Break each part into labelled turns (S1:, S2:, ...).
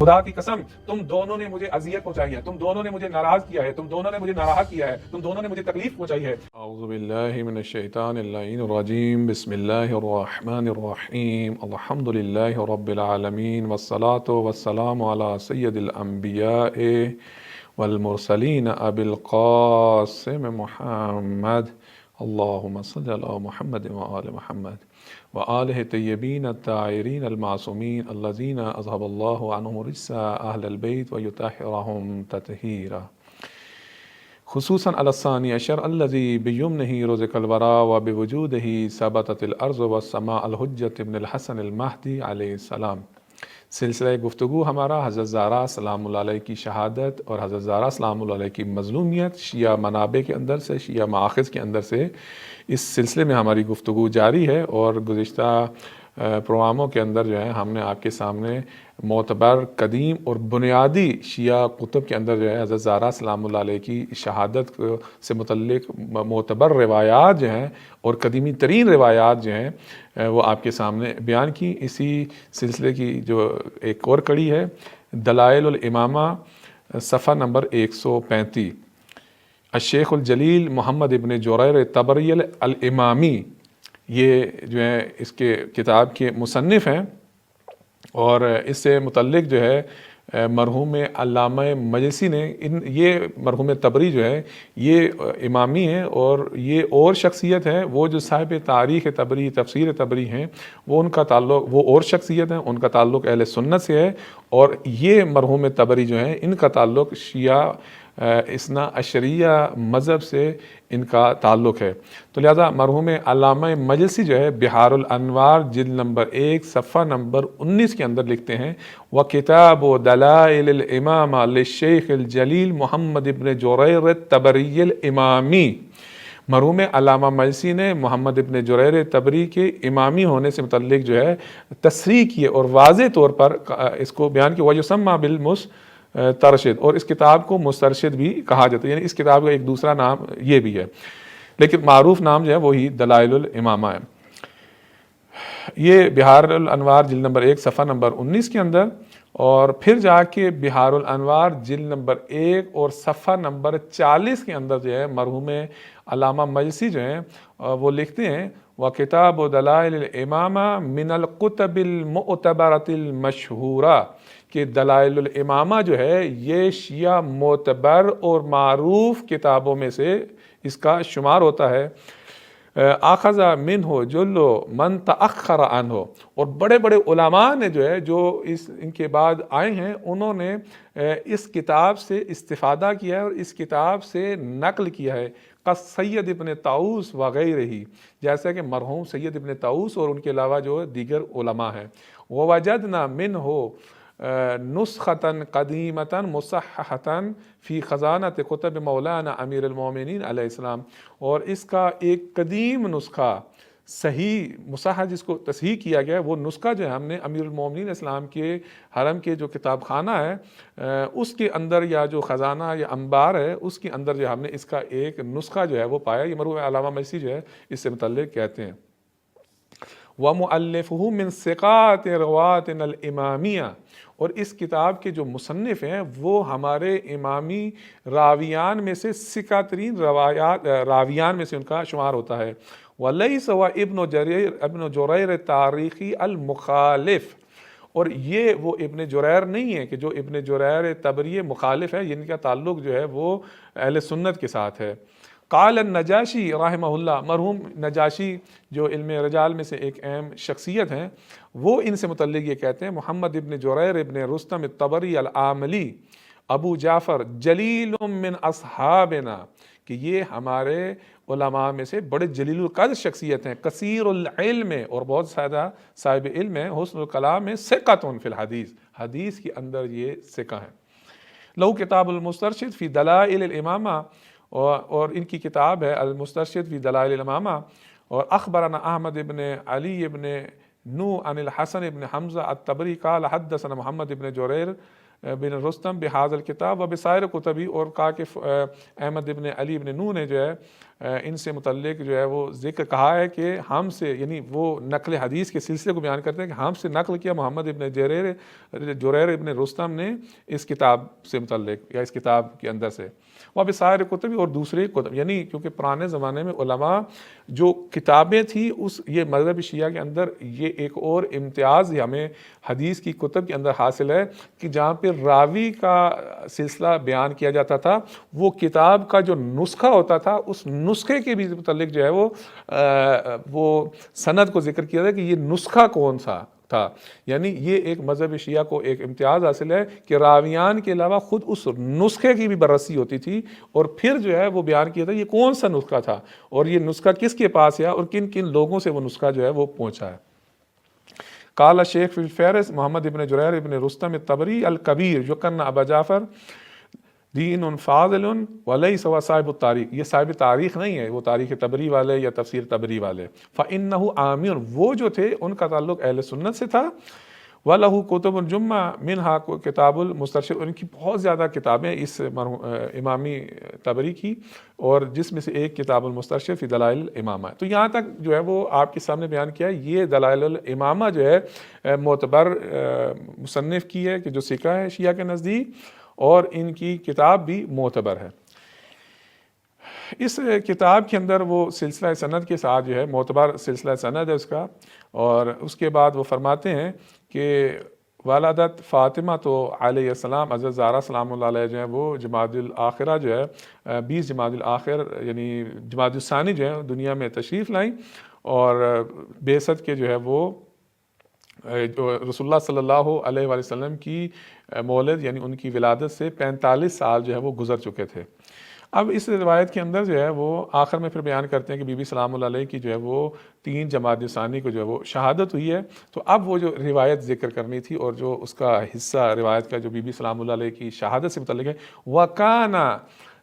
S1: خدا کی قسم تم دونوں نے مجھے اذیت پہنچائی ہے، تم دونوں نے مجھے ناراض کیا ہے، تم دونوں نے مجھے ناراض کیا ہے، تم دونوں نے مجھے تکلیف پہنچائی ہے۔ اعوذ باللہ من الشیطان اللعین الرجیم، بسم اللہ الرحمن الرحیم، الحمد للہ رب العالمین، والصلاة والسلام علی سید الانبیاء والمرسلین ابی القاسم محمد، اللہم صل علی محمد وآل محمد وآلہ طیبین الطاہرین المعصومین الذین اذہب اللہ عنہم رجس اہل البیت ویطہرہم تطہیرا، خصوصاً علی الثانی عشر الذی بیمنہ رزق الورا وبوجودہ ثبتت الارض والسماء الحجۃ ابن الحسن المہدی علیہ السلام۔ سلسلہ گفتگو ہمارا حضرت زہرا سلام اللہ علیہ کی شہادت اور حضرت زہرا سلام اللہ علیہ کی مظلومیت، شیعہ منابع کے اندر سے، شیعہ مآخذ کے اندر سے، اس سلسلے میں ہماری گفتگو جاری ہے۔ اور گزشتہ پروگراموں کے اندر جو ہے ہم نے آپ کے سامنے معتبر، قدیم اور بنیادی شیعہ کتب کے اندر جو ہے حضرت زہرا سلام اللہ علیہ کی شہادت سے متعلق معتبر روایات جو ہیں اور قدیمی ترین روایات جو ہیں وہ آپ کے سامنے بیان کی۔ اسی سلسلے کی جو ایک اور کڑی ہے دلائل الامامہ، صفحہ نمبر 135، الشیخ الجلیل محمد ابن جریر طبری الامامی، یہ جو ہے اس کے کتاب کے مصنف ہیں، اور اس سے متعلق جو ہے مرحوم علامہ مجلسی نے یہ مرحوم طبری جو ہے یہ امامی ہیں، اور یہ اور شخصیت ہے، وہ جو صاحب تاریخ طبری، تفسیر طبری ہیں، وہ ان کا تعلق، وہ اور شخصیت ہیں، ان کا تعلق اہل سنت سے ہے، اور یہ مرحوم طبری جو ہیں ان کا تعلق شیعہ اثنا عشریہ مذہب سے ان کا تعلق ہے۔ تو لہذا مرحوم علامہ مجلسی جو ہے بحار الانوار جلد نمبر 1 صفحہ نمبر 19 کے اندر لکھتے ہیں وَكِتَابُ دَلَائِلِ الْإِمَامَةِ لِلشَّيْخِ الْجَلِيلِ محمد ابن جریر الطبری الامامی۔ مرحوم علامہ مجلسی نے محمد ابن جریر طبری کے امامی ہونے سے متعلق جو ہے تصریح کی اور واضح طور پر اس کو بیان کیا، وَيُسَمَّى بِالْمُسْتَرْشِد، اور اس کتاب کو مسترشد بھی کہا جاتا ہے، یعنی اس کتاب کا ایک دوسرا نام یہ بھی ہے، لیکن معروف نام جو ہے وہی دلائل الامامہ ہے۔ یہ بحار الانوار جلد نمبر 1 صفحہ نمبر 19 کے اندر، اور پھر جا کے بحار الانوار جلد نمبر 1 اور صفحہ نمبر 40 کے اندر جو ہے مرحوم علامہ مجلسی جو ہیں وہ لکھتے ہیں وَكِتَابُ دَلَائِلِ الْإِمَامَةِ مِنَ الْكُتُبِ الْمُعْتَبَرَةِ الْمَشْهُورَةِ، کہ دلائل الامامہ جو ہے یہ شیعہ معتبر اور معروف کتابوں میں سے اس کا شمار ہوتا ہے۔ آخذ منہ جلو من تأخر عنہ، اور بڑے بڑے علماء نے جو ہے جو ان کے بعد آئے ہیں انہوں نے اس کتاب سے استفادہ کیا ہے اور اس کتاب سے نقل کیا ہے، سید ابن طاؤس وغیرہ ہی، جیسا کہ مرحوم سید ابن طاؤس اور ان کے علاوہ جو دیگر علماء ہیں۔ ووجدنا منہ نسختاً قدیمتاً مصححتاً فی خزانت کتب مولانا امیر المومنین علیہ السلام، اور اس کا ایک قدیم نسخہ صحیح مصحح جس کو تصحیح کیا گیا ہے، وہ نسخہ جو ہے ہم نے امیر المومنین اسلام کے حرم کے جو کتاب خانہ ہے اس کے اندر، یا جو خزانہ یا انبار ہے اس کے اندر جو ہم نے اس کا ایک نسخہ جو ہے وہ پایا۔ یہ مرحوم علامہ مجلسی جو ہے اس سے متعلق کہتے ہیں وَمُؤَلِّفُهُ مِن ثِقَاتِ رُوَاتِنَا الْإِمَامِيَّةِ، اور اس کتاب کے جو مصنف ہیں وہ ہمارے امامی راویان میں سے ثقہ ترین راویان میں سے ان کا شمار ہوتا ہے۔ وَلَيْسَ وَابْنُ جُرَيْرِ تاریخی المخالف، اور یہ وہ ابن جریر نہیں ہے کہ جو ابن جریر طبری مخالف ہے، ان کا تعلق جو ہے وہ اہل سنت کے ساتھ ہے۔ قال النجاشی رحمہ اللہ، مرحوم نجاشی جو علم رجال میں سے ایک اہم شخصیت ہیں، وہ ان سے متعلق یہ کہتے ہیں محمد ابن جریر ابن رستم الطبری العاملی ابو جعفر جلیل من اصحابنا، کہ یہ ہمارے علماء میں سے بڑے جلیل القدر شخصیت ہیں، کثیر العلم، اور بہت زیادہ صاحب علم ہے، حسن الکلام ہے، ثقۃ فی الحدیث، حدیث کے اندر یہ ثقہ ہیں۔ لہو کتاب المسترشد فی دلائل الامامہ، اور ان کی کتاب ہے المسترشد فی دلائل الامامہ۔ اور اخبرنا احمد ابن علی ابن نو عن الحسن ابن حمزہ الطبری قال حدثنا محمد ابن جریر بن رستم بهذا الکتاب و بسائر کتبی، اور کہا کہ احمد ابن علی ابن نو نے جو ہے ان سے متعلق جو ہے وہ ذکر کہا ہے کہ ہم سے، یعنی وہ نقل حدیث کے سلسلے کو بیان کرتے ہیں کہ ہم سے نقل کیا محمد ابن جریر ابن رستم نے اس کتاب سے متعلق یا اس کتاب کے اندر سے، وہ بسائر کتب اور دوسرے کتب، یعنی کیونکہ پرانے زمانے میں علماء جو کتابیں تھیں اس یہ مذہب شیعہ کے اندر یہ ایک اور امتیاز ہمیں حدیث کی کتب کے اندر حاصل ہے کہ جہاں پہ راوی کا سلسلہ بیان کیا جاتا تھا وہ کتاب کا جو نسخہ ہوتا تھا اس نسخے کے بھی متعلق جو ہے وہ سند کو ذکر کیا تھا کہ یہ نسخہ کون سا تھا، یعنی یہ ایک مذہب شیعہ کو ایک امتیاز حاصل ہے کہ راویان کے علاوہ خود اس نسخے کی بھی بررسی ہوتی تھی اور پھر جو ہے وہ بیان کیا تھا یہ کون سا نسخہ تھا اور یہ نسخہ کس کے پاس ہے اور کن کن لوگوں سے وہ نسخہ جو ہے وہ پہنچا ہے۔ قال شیخ فی الفہرست محمد ابن جریر ابن رستم الطبری الکبیر یقن ابا جعفر دین فاضل ولیس هو صاحب التاریخ، یہ صاحب تاریخ نہیں ہے، وہ تاریخ طبری والے یا تفسیر طبری والے، فإنه عامر، وہ جو تھے ان کا تعلق اہل سنت سے تھا، وَلَهُ كُتُبٌ جُمَّةٌ مِنْهَا کتاب المسترشد، ان کی بہت زیادہ کتابیں اس امامی طبری کی اور جس میں سے ایک کتاب المسترشد فی دلائل الامامہ ہے۔ تو یہاں تک جو ہے وہ آپ کے سامنے بیان کیا ہے، یہ دلائل الامامہ جو ہے معتبر مصنف کی ہے کہ جو ثقہ ہے شیعہ کے نزدیک، اور ان کی کتاب بھی معتبر ہے۔ اس کتاب کے اندر وہ سلسلہ سند کے ساتھ جو ہے معتبر سلسلہ سند ہے اس کا، اور اس کے بعد وہ فرماتے ہیں کہ والدت فاطمہ تو علیہ السلام، حضرت زہرا سلام اللہ علیہ جو ہے وہ جمادی الاخرہ جو ہے 20 جمادی الاخر یعنی جمادی الثانی جو ہے دنیا میں تشریف لائیں، اور بعثت کے جو ہے وہ رسول اللہ صلی اللہ علیہ وآلہ وسلم کی مولد یعنی ان کی ولادت سے 45 سال جو ہے وہ گزر چکے تھے۔ اب اس روایت کے اندر جو ہے وہ آخر میں پھر بیان کرتے ہیں کہ بی بی سلام اللہ علیہ کی جو ہے وہ 3 جمادی ثانی کو جو ہے وہ شہادت ہوئی ہے، تو اب وہ جو روایت ذکر کرنی تھی اور جو اس کا حصہ روایت کا جو بی بی سلام اللہ علیہ کی شہادت سے متعلق ہے، وَكَانَ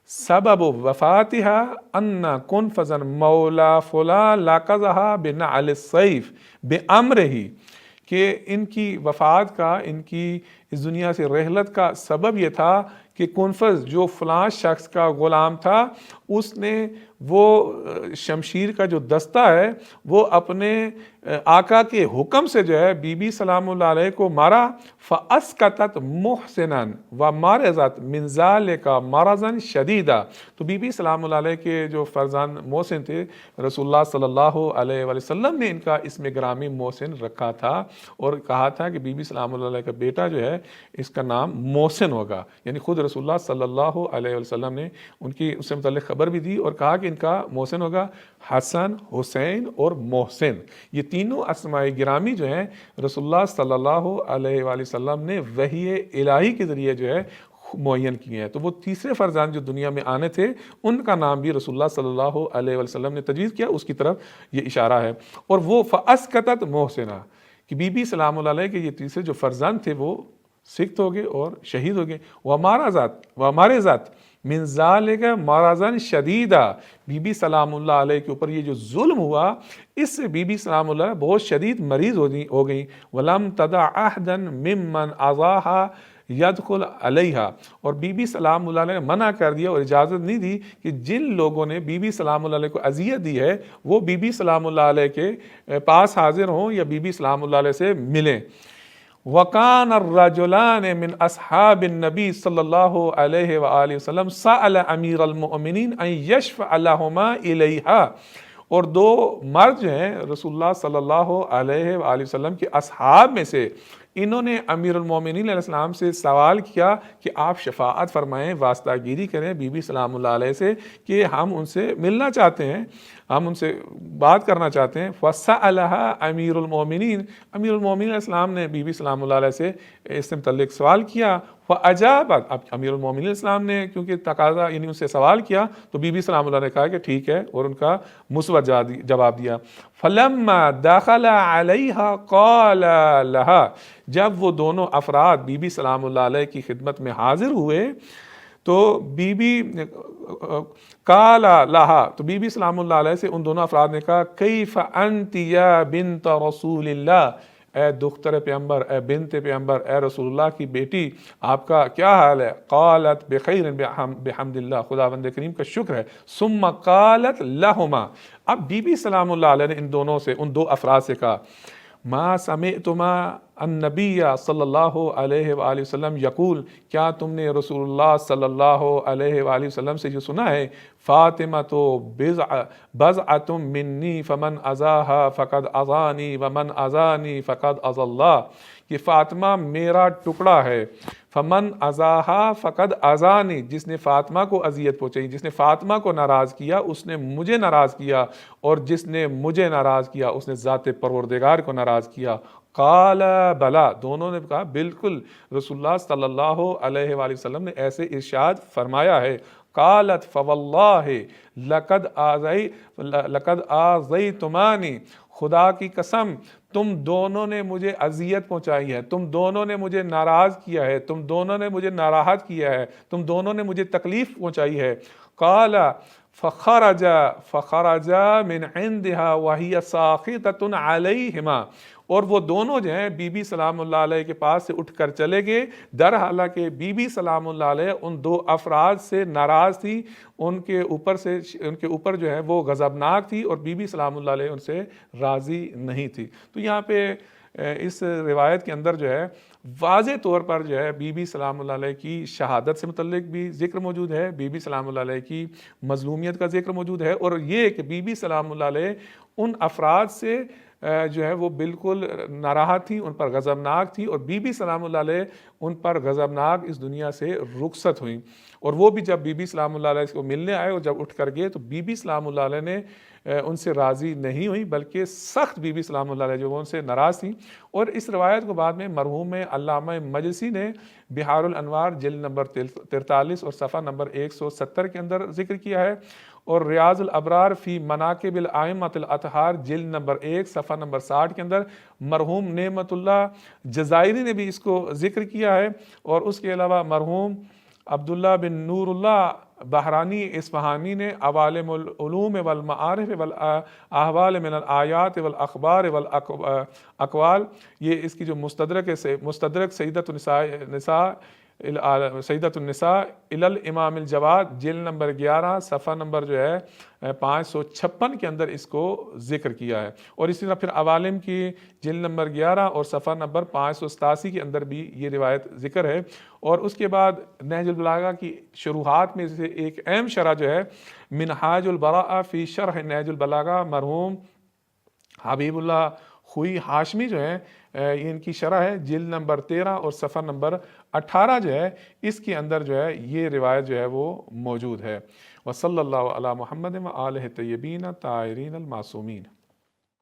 S1: سبب وفاتها ان کنفذا مولا فلان لاقظها بنعل السیف بامرہ، کہ ان کی وفات کا، ان کی اس دنیا سے رحلت کا سبب یہ تھا کہ کنفذ جو فلاں شخص کا غلام تھا اس نے وہ شمشیر کا جو دستہ ہے وہ اپنے آقا کے حکم سے جو ہے بی بی سلام اللہ علیہ کو مارا، فَأَسْقَطَتْ مُحْسِنًا وَمَرِضَتْ مِنْ ذَلِكَ مَرَضًا شَدِيدًا، تو بی بی سلام اللہ علیہ کے جو فرزند محسن تھے رسول اللہ صلی اللہ علیہ وآلہ وسلم نے ان کا اسم گرامی محسن رکھا تھا اور کہا تھا کہ بی بی سلام اللہ علیہ کا بیٹا جو ہے اس کا نام محسن ہوگا، یعنی خود رسول اللہ صلی اللہ علیہ وسلم نے ان کی اس سے متعلق خبر بھی دی اور کہا کہ ان کا محسن ہوگا حسن، حسین اور محسن، یہ تینوں اسماء گرامی جو ہیں رسول اللہ صلی اللہ علیہ وآلہ وسلم نے وحی الہی کے ذریعے جو ہے معین کیے ہیں، تو وہ تیسرے فرزند جو دنیا میں آنے تھے ان کا نام بھی رسول اللہ صلی اللہ علیہ وسلم نے تجویز کیا، اس کی طرف یہ اشارہ ہے۔ اور وہ فَأَسْقَطَتْ مُحْسِنًا کہ بی بی سلام اللہ علیہ کے یہ تیسرے جو فرزند تھے وہ سکت ہو گئے اور شہید ہو گئے، وَمَارَ ذات من ذالک مرضًا شدیدا، بی بی سلام اللہ علیہ کے اوپر یہ جو ظلم ہوا اس سے بی بی سلام اللہ علیہ بہت شدید مریض ہو گئی، وَلَمْ تَدَعْ أَحْدًا مِمَّنْ أَذَاهَا يَدْخُلْ عَلَيْهَا، اور بی بی سلام اللہ علیہ نے منع کر دیا اور اجازت نہیں دی کہ جن لوگوں نے بی بی سلام اللہ علیہ کو اذیت دی ہے وہ بی بی سلام اللہ علیہ کے پاس حاضر ہوں یا بی بی سلام اللہ علیہ سے ملیں۔ وَكَانَ الرَّجُلَانِ مِنْ أَصْحَابِ النَّبِي صلی اللہ علیہ وآلہ وسلم سَأَلَ أَمِيرَ الْمُؤْمِنِينَ أَنْ يَشْفَعَ لَهُمَا إِلَيْهَا، اور 2 مرد جو ہیں رسول اللہ صلی اللہ علیہ وآلہ وسلم کے اصحاب میں سے، انہوں نے امیر المومنین علیہ السلام سے سوال کیا کہ آپ شفاعت فرمائیں، واسطہ گیری کریں بی بی سلام اللہ علیہ سے کہ ہم ان سے ملنا چاہتے ہیں، ہم ان سے بات کرنا چاہتے ہیں۔ فَسَأَلَهَا امیر المومنین، امیر المومنین علیہ السلام نے بی بی سلام اللہ علیہ سے اس سے متعلق سوال کیا، فَأَجَابَتْ، اب امیر المومنین علیہ السلام نے کیونکہ تقاضا یعنی ان سے سوال کیا تو بی بی سلام اللہ نے کہا کہ ٹھیک ہے اور ان کا مثبت جواب دیا۔ فَلَمَّا دَخَلَ عَلَيْهَا قَالَ لَهَا، جب وہ دونوں افراد بی بی سلام اللہ علیہ کی خدمت میں حاضر ہوئے تو بی بی قال لہا، تو بی بی سلام اللہ علیہ سے ان دونوں افراد نے کہا کیف انت یا بنت رسول اللہ، اے دختر پیغمبر، اے بنت پیغمبر، اے رسول اللہ کی بیٹی، آپ کا کیا حال ہے؟ قالت بخیر بحمد اللہ، خداوند کریم کا شکر ہے۔ ثم قالت لہما، اب بی بی سلام اللہ علیہ نے ان دونوں سے، ان دو افراد سے کہا، ما سمعتما النبی صلی اللہ علیہ وآلہ وسلم یقول، کیا تم نے رسول اللہ صلی اللہ علیہ وآلہ وسلم سے جو سنا ہے، فاطمہ تو بضعۃ منی فمن اذاہا فقد اذانی ومن اذانی فقد اذى اللہ، کہ فاطمہ میرا ٹکڑا ہے، فمن اذاہا فقد اذانی، جس نے فاطمہ کو اذیت پہنچائی، جس نے فاطمہ کو ناراض کیا اس نے مجھے ناراض کیا، اور جس نے مجھے ناراض کیا اس نے ذات پروردگار کو ناراض کیا۔ قال بلا، دونوں نے کہا بالکل رسول اللہ صلی اللہ علیہ وآلہ وسلم نے ایسے ارشاد فرمایا ہے۔ قالت فواللہ لقد آذیتمانی، خدا کی قسم تم دونوں نے مجھے اذیت پہنچائی ہے، تم دونوں نے مجھے ناراض کیا ہے، تم دونوں نے مجھے ناراحت کیا ہے، تم دونوں نے مجھے تکلیف پہنچائی ہے۔ قال فخرج من عندها وهي ساخطة علیہما، اور وہ دونوں جو ہیں بی بی سلام اللہ علیہ کے پاس سے اٹھ کر چلے گئے، در حالانکہ بی بی سلام اللہ علیہ ان دو افراد سے ناراض تھی، ان کے اوپر جو ہے وہ غضبناک تھی، اور بی بی سلام اللہ علیہ ان سے راضی نہیں تھی۔ تو یہاں پہ اس روایت کے اندر جو ہے واضح طور پر جو ہے بی بی سلام اللہ علیہ کی شہادت سے متعلق بھی ذکر موجود ہے، بی بی سلام اللہ علیہ کی مظلومیت کا ذکر موجود ہے، اور یہ کہ بی بی سلام اللہ علیہ ان افراد سے جو ہے وہ بالکل ناراحت تھی، ان پر غضبناک تھی، اور بی بی سلام اللہ علیہ ان پر غضبناک اس دنیا سے رخصت ہوئیں۔ اور وہ بھی جب بی بی سلام اللہ علیہ کو ملنے آئے اور جب اٹھ کر گئے تو بی بی سلام اللہ علیہ نے ان سے راضی نہیں ہوئی، بلکہ سخت بی بی سلام اللہ علیہ جو وہ ان سے ناراض تھیں۔ اور اس روایت کو بعد میں مرحوم علامہ مجلسی نے بحار الانوار جلد نمبر 43 اور صفحہ نمبر 170 کے اندر ذکر کیا ہے، اور ریاض الابرار فی مناقب الائمۃ الاطہار جلد نمبر 1 صفحہ نمبر 60 کے اندر مرحوم نعمت اللہ جزائری نے بھی اس کو ذکر کیا ہے، اور اس کے علاوہ مرحوم عبداللہ بن نور اللہ بحرانی اصفہانی نے عوالم العلوم والمعارف والاحوال من الآیات والاخبار والاقوال، یہ اس کی جو مستدرک سیدۃ النساء الی الامام الجواد جلد نمبر 11 صفحہ نمبر جو ہے 556 کے اندر اس کو ذکر کیا ہے، اور اسی طرح پھر عوالم کی جلد نمبر 11 اور صفحہ نمبر 587 کے اندر بھی یہ روایت ذکر ہے۔ اور اس کے بعد نہج البلاغہ کی شروحات میں سے ایک اہم شرح جو ہے منہاج البراءہ فی شرح نہج البلاغہ، مرحوم حبیب اللہ خوئی ہاشمی جو ہے یہ ان کی شرح ہے جلد نمبر 13 اور صفحہ نمبر 18 جو ہے اس کے اندر جو ہے یہ روایت جو ہے وہ موجود ہے۔ وصلی اللہ علی محمد و آلہ طیبین طاہرین المعصومین۔